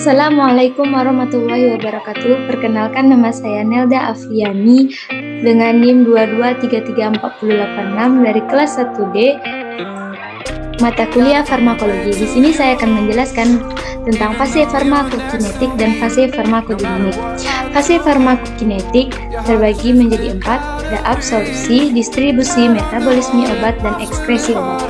Assalamualaikum warahmatullahi wabarakatuh. Perkenalkan, nama saya Nelda Afriani dengan NIM 2233486 dari kelas 1D mata kuliah farmakologi. Di sini saya akan menjelaskan tentang fase farmakokinetik dan fase farmakodinamik. Fase farmakokinetik terbagi menjadi 4, ada absorpsi, distribusi, metabolisme obat, dan ekskresi obat.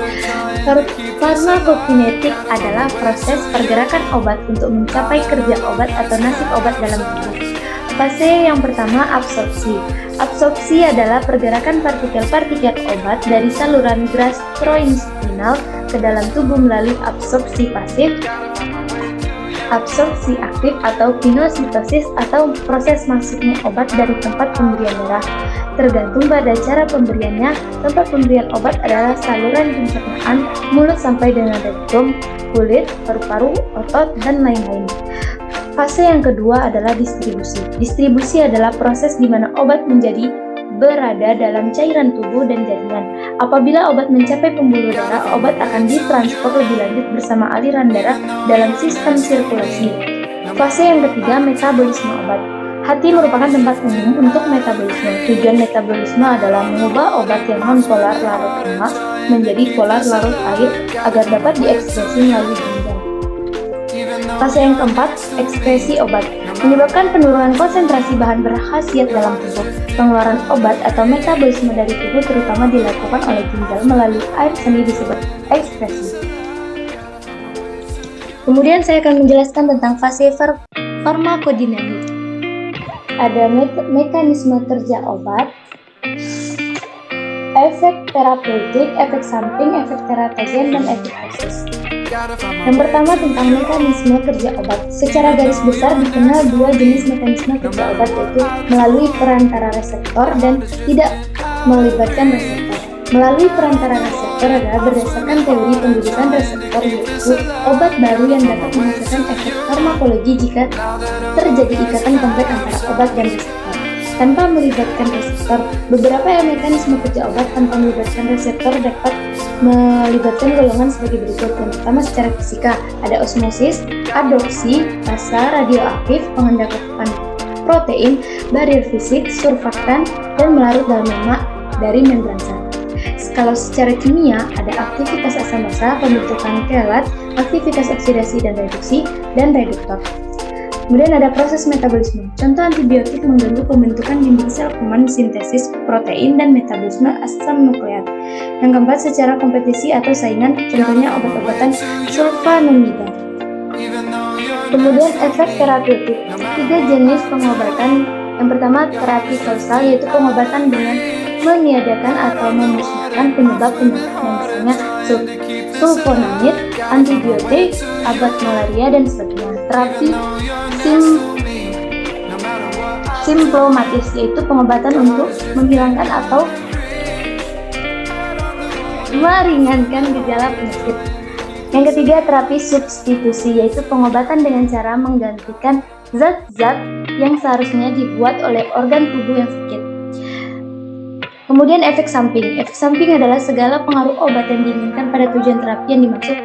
Farmakokinetik adalah proses pergerakan obat untuk mencapai kerja obat atau nasib obat dalam tubuh. Fase yang pertama, absorpsi. Absorpsi adalah pergerakan partikel-partikel obat dari saluran gastrointestinal ke dalam tubuh melalui absorpsi pasif, absorpsi aktif atau pinositosis, atau proses masuknya obat dari tempat pemberian darah. Tergantung pada cara pemberiannya, tempat pemberian obat adalah saluran pencernaan, mulut sampai dengan rektum, kulit, paru-paru, otot, dan lain-lain. Fase yang kedua adalah distribusi. Distribusi adalah proses di mana obat menjadi berada dalam cairan tubuh dan jaringan. Apabila obat mencapai pembuluh darah, obat akan ditransfer lebih lanjut bersama aliran darah dalam sistem sirkulasi. Fase yang ketiga, metabolisme obat. Hati merupakan tempat umum untuk metabolisme. Tujuan metabolisme adalah mengubah obat yang non-polar larut lemak menjadi polar larut air agar dapat diekskresi melalui ginjal. Fase yang keempat, ekskresi obat. Menyebabkan penurunan konsentrasi bahan berkhasiat dalam tubuh. Pengeluaran obat atau metabolisme dari tubuh terutama dilakukan oleh ginjal melalui air seni disebut ekskresi. Kemudian saya akan menjelaskan tentang fase farmakodinamik. Ada mekanisme kerja obat, efek terapeutik, efek samping, efek teratogen, dan efek tosis. Yang pertama tentang mekanisme kerja obat. Secara garis besar dikenal dua jenis mekanisme kerja obat, yaitu melalui perantara reseptor dan tidak melibatkan reseptor. Melalui perantara reseptor adalah berdasarkan teori pembentukan reseptor, yaitu obat baru yang dapat menghasilkan efek farmakologi jika terjadi ikatan kompleks antara obat dan reseptor. Tanpa melibatkan reseptor, beberapa mekanisme kerja obat tanpa melibatkan reseptor dapat melibatkan golongan sebagai berikut. Yang pertama, secara fisika, ada osmosis, adopsi, rasa, radioaktif, pengendapan protein, barier fisik, surfaktan, dan melarut dalam lemak dari membran sel. Kalau secara kimia, ada aktivitas asam basa, pembentukan kelat, aktivitas oksidasi dan reduksi, dan reduktor. Kemudian ada proses metabolisme. Contoh antibiotik mengganggu pembentukan dinding sel kuman, sintesis protein, dan metabolisme asam nukleat. Yang keempat, secara kompetisi atau saingan, contohnya obat-obatan sulfonamida. Kemudian efek terapeutik. 3 jenis pengobatan. Yang pertama, terapi kausal, yaitu pengobatan dengan meniadakan atau memusnahkan penyebab penyakit, misalnya sulfonamid, antibiotik, obat malaria, dan sebagainya. Terapi simptomatis, yaitu pengobatan untuk menghilangkan atau meringankan gejala penyakit. Yang ketiga, terapi substitusi, yaitu pengobatan dengan cara menggantikan zat-zat yang seharusnya dibuat oleh organ tubuh yang sakit. Kemudian efek samping. Efek samping adalah segala pengaruh obat yang diinginkan pada tujuan terapi yang dimaksud.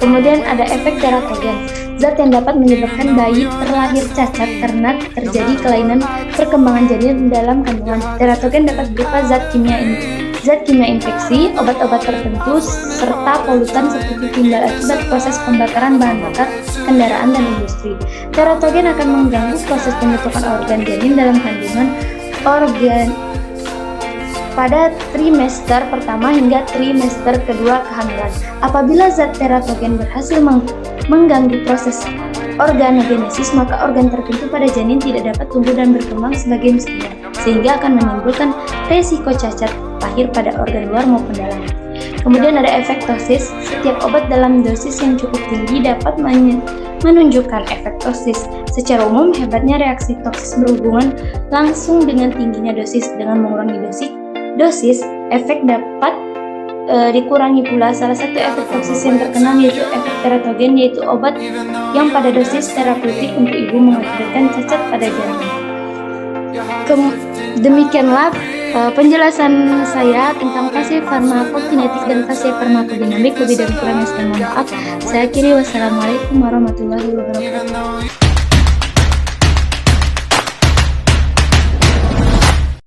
Kemudian ada efek teratogen, zat yang dapat menyebabkan bayi terlahir cacat karena terjadi kelainan perkembangan janin dalam kandungan. Teratogen dapat berupa zat kimia infeksi, obat-obat tertentu, serta polutan seperti timbal akibat proses pembakaran bahan bakar kendaraan dan industri. Teratogen akan mengganggu proses pembentukan organ janin dalam kandungan pada trimester pertama hingga trimester kedua kehamilan. Apabila zat teratogen berhasil mengganggu proses organogenesis, maka organ tertentu pada janin tidak dapat tumbuh dan berkembang sebagai mestinya, sehingga akan menimbulkan resiko cacat lahir pada organ luar maupun dalam. Kemudian ada efek tosis. Setiap obat dalam dosis yang cukup tinggi dapat menunjukkan efek tosis. Secara umum, hebatnya reaksi toksis berhubungan langsung dengan tingginya dosis. Dengan mengurangi dosis, efek dapat dikurangi pula. Salah satu efek toksis yang terkenal yaitu efek teratogen, yaitu obat yang pada dosis terapeutik untuk ibu mengakibatkan cacat pada janin. Demikianlah penjelasan saya tentang fase farmakokinetik dan fase farmakodinamik. Lebih dan kurangnya saya mohon maaf. Saya akhiri, wassalamualaikum warahmatullahi wabarakatuh.